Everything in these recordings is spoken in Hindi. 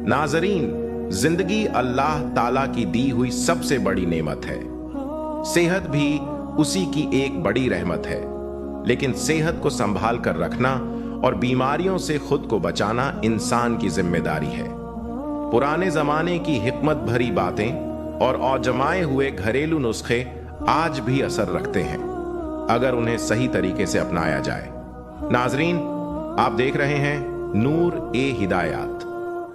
नाजरीन, जिंदगी अल्लाह ताला की दी हुई सबसे बड़ी नेमत है। सेहत भी उसी की एक बड़ी रहमत है। लेकिन सेहत को संभाल कर रखना और बीमारियों से खुद को बचाना इंसान की जिम्मेदारी है। पुराने जमाने की हिकमत भरी बातें और औजमाए हुए घरेलू नुस्खे आज भी असर रखते हैं, अगर उन्हें सही तरीके से अपनाया जाए। नाजरीन, आप देख रहे हैं नूर ए हिदायत,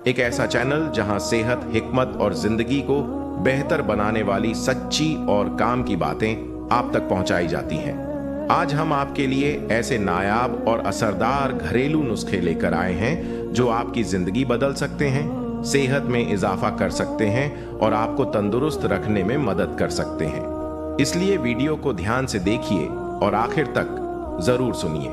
एक ऐसा चैनल जहां सेहत, हिकमत और जिंदगी को बेहतर बनाने वाली सच्ची और काम की बातें आप तक पहुंचाई जाती हैं। आज हम आपके लिए ऐसे नायाब और असरदार घरेलू नुस्खे लेकर आए हैं जो आपकी जिंदगी बदल सकते हैं, सेहत में इजाफा कर सकते हैं और आपको तंदुरुस्त रखने में मदद कर सकते हैं। इसलिए वीडियो को ध्यान से देखिए और आखिर तक जरूर सुनिए।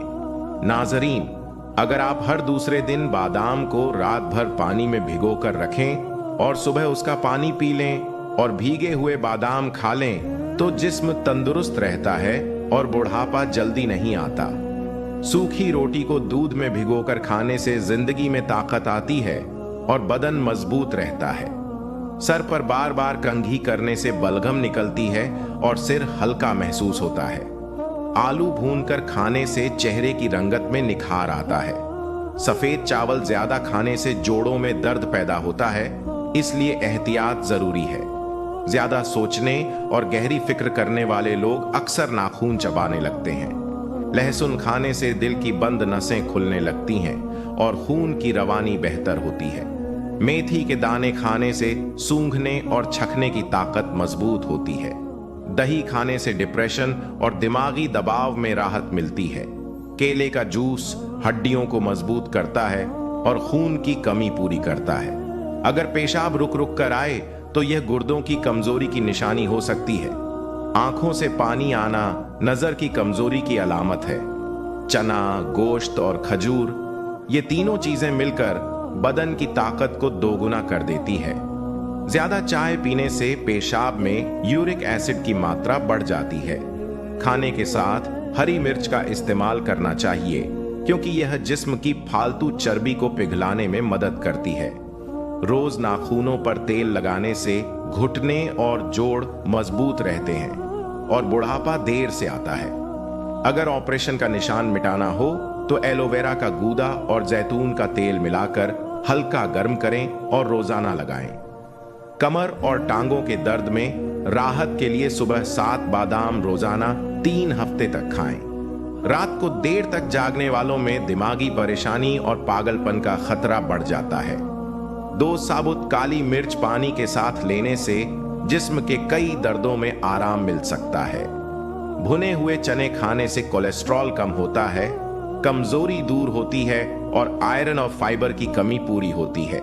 नाजरीन, अगर आप हर दूसरे दिन बादाम को रात भर पानी में भिगो कर रखें और सुबह उसका पानी पी लें और भीगे हुए बादाम खा लें तो जिस्म तंदुरुस्त रहता है और बुढ़ापा जल्दी नहीं आता। सूखी रोटी को दूध में भिगोकर खाने से जिंदगी में ताकत आती है और बदन मजबूत रहता है। सर पर बार बार कंघी करने से बलगम निकलती है और सिर हल्का महसूस होता है। आलू भूनकर खाने से चेहरे की रंगत में निखार आता है। सफेद चावल ज्यादा खाने से जोड़ों में दर्द पैदा होता है, इसलिए एहतियात जरूरी है। ज्यादा सोचने और गहरी फिक्र करने वाले लोग अक्सर नाखून चबाने लगते हैं। लहसुन खाने से दिल की बंद नसें खुलने लगती हैं और खून की रवानी बेहतर होती है। मेथी के दाने खाने से सूंघने और चखने की ताकत मजबूत होती है। दही खाने से डिप्रेशन और दिमागी दबाव में राहत मिलती है। केले का जूस हड्डियों को मजबूत करता है और खून की कमी पूरी करता है। अगर पेशाब रुक रुक कर आए तो यह गुर्दों की कमजोरी की निशानी हो सकती है। आंखों से पानी आना नजर की कमजोरी की अलामत है। चना, गोश्त और खजूर, ये तीनों चीजें मिलकर बदन की ताकत को दोगुना कर देती है। ज्यादा चाय पीने से पेशाब में यूरिक एसिड की मात्रा बढ़ जाती है। खाने के साथ हरी मिर्च का इस्तेमाल करना चाहिए क्योंकि यह जिस्म की फालतू चर्बी को पिघलाने में मदद करती है। रोज नाखूनों पर तेल लगाने से घुटने और जोड़ मजबूत रहते हैं और बुढ़ापा देर से आता है। अगर ऑपरेशन का निशान मिटाना हो तो एलोवेरा का गूदा और जैतून का तेल मिलाकर हल्का गर्म करें और रोजाना लगाएं। कमर और टांगों के दर्द में राहत के लिए सुबह 7 बादाम रोजाना 3 हफ्ते तक खाएं। रात को देर तक जागने वालों में दिमागी परेशानी और पागलपन का खतरा बढ़ जाता है। 2 साबुत काली मिर्च पानी के साथ लेने से जिस्म के कई दर्दों में आराम मिल सकता है। भुने हुए चने खाने से कोलेस्ट्रॉल कम होता है, कमजोरी दूर होती है और आयरन और फाइबर की कमी पूरी होती है।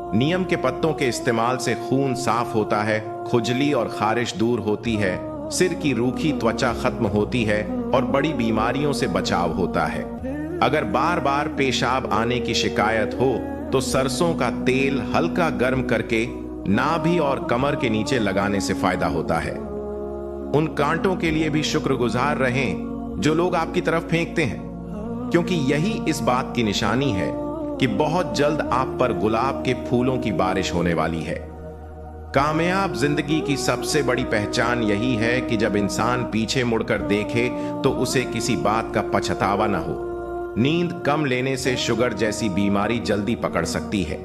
नीम के पत्तों के इस्तेमाल से खून साफ होता है, खुजली और खारिश दूर होती है, सिर की रूखी त्वचा खत्म होती है और बड़ी बीमारियों से बचाव होता है। अगर बार बार पेशाब आने की शिकायत हो तो सरसों का तेल हल्का गर्म करके नाभि और कमर के नीचे लगाने से फायदा होता है। उन कांटों के लिए भी शुक्रगुजार रहें जो लोग आपकी तरफ फेंकते हैं, क्योंकि यही इस बात की निशानी है कि बहुत जल्द आप पर गुलाब के फूलों की बारिश होने वाली है। कामयाब जिंदगी की सबसे बड़ी पहचान यही है कि जब इंसान पीछे मुड़कर देखे तो उसे किसी बात का पछतावा न हो। नींद कम लेने से शुगर जैसी बीमारी जल्दी पकड़ सकती है।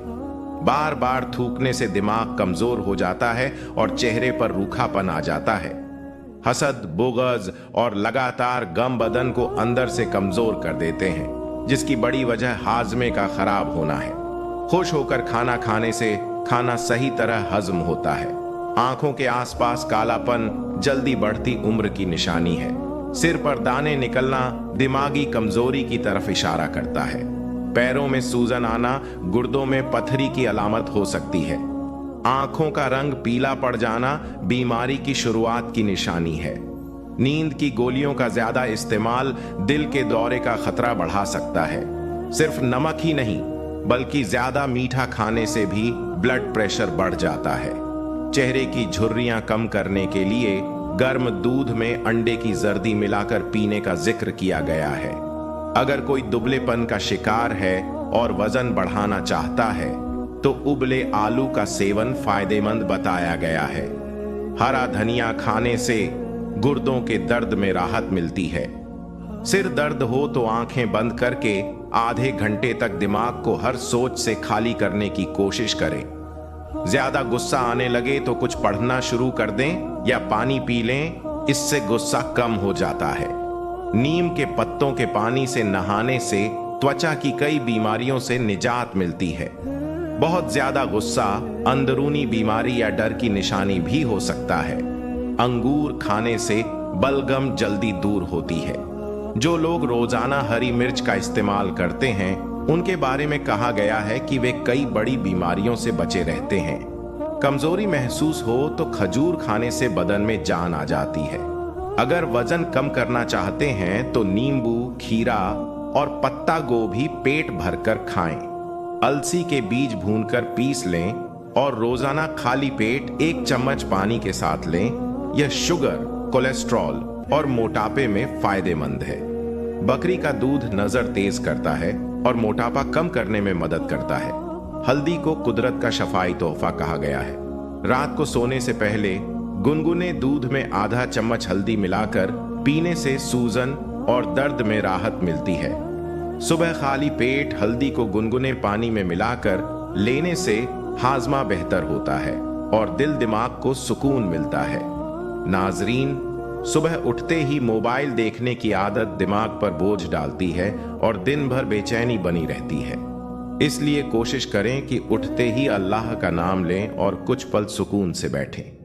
बार बार थूकने से दिमाग कमजोर हो जाता है और चेहरे पर रूखापन आ जाता है। हसद, बुग़्ज़ और लगातार गम बदन को अंदर से कमजोर कर देते हैं, जिसकी बड़ी वजह हाजमे का खराब होना है। खुश होकर खाना खाने से खाना सही तरह हजम होता है। आंखों के आसपास कालापन जल्दी बढ़ती उम्र की निशानी है। सिर पर दाने निकलना दिमागी कमजोरी की तरफ इशारा करता है। पैरों में सूजन आना गुर्दों में पथरी की अलामत हो सकती है। आंखों का रंग पीला पड़ जाना बीमारी की शुरुआत की निशानी है। नींद की गोलियों का ज्यादा इस्तेमाल दिल के दौरे का खतरा बढ़ा सकता है। सिर्फ नमक ही नहीं बल्कि ज्यादा मीठा खाने से भी ब्लड प्रेशर बढ़ जाता है। चेहरे की झुर्रियां कम करने के लिए गर्म दूध में अंडे की जर्दी मिलाकर पीने का जिक्र किया गया है। अगर कोई दुबलेपन का शिकार है और वजन बढ़ाना चाहता है तो उबले आलू का सेवन फायदेमंद बताया गया है। हरा धनिया खाने से गुर्दों के दर्द में राहत मिलती है। सिर दर्द हो तो आंखें बंद करके आधे घंटे तक दिमाग को हर सोच से खाली करने की कोशिश करें। ज्यादा गुस्सा आने लगे तो कुछ पढ़ना शुरू कर दें या पानी पी लें, इससे गुस्सा कम हो जाता है। नीम के पत्तों के पानी से नहाने से त्वचा की कई बीमारियों से निजात मिलती है। बहुत ज्यादा गुस्सा अंदरूनी बीमारी या डर की निशानी भी हो सकता है। अंगूर खाने से बलगम जल्दी दूर होती है। जो लोग रोजाना हरी मिर्च का इस्तेमाल करते हैं, उनके बारे में कहा गया है कि वे कई बड़ी बीमारियों से बचे रहते हैं। कमजोरी महसूस हो तो खजूर खाने से बदन में जान आ जाती है। अगर वजन कम करना चाहते हैं तो नींबू, खीरा और पत्ता गोभी पेट भरकर खाएं। अलसी के बीज भूनकर पीस लें और रोजाना खाली पेट 1 चम्मच पानी के साथ लें। यह शुगर, कोलेस्ट्रॉल और मोटापे में फायदेमंद है। बकरी का दूध नजर तेज करता है और मोटापा कम करने में मदद करता है। हल्दी को कुदरत का शफाई तोहफा कहा गया है। रात को सोने से पहले गुनगुने दूध में आधा चम्मच हल्दी मिलाकर पीने से सूजन और दर्द में राहत मिलती है। सुबह खाली पेट हल्दी को गुनगुने पानी में मिलाकर लेने से हाजमा बेहतर होता है और दिल दिमाग को सुकून मिलता है। नाजरीन, सुबह उठते ही मोबाइल देखने की आदत दिमाग पर बोझ डालती है और दिन भर बेचैनी बनी रहती है। इसलिए कोशिश करें कि उठते ही अल्लाह का नाम लें और कुछ पल सुकून से बैठें।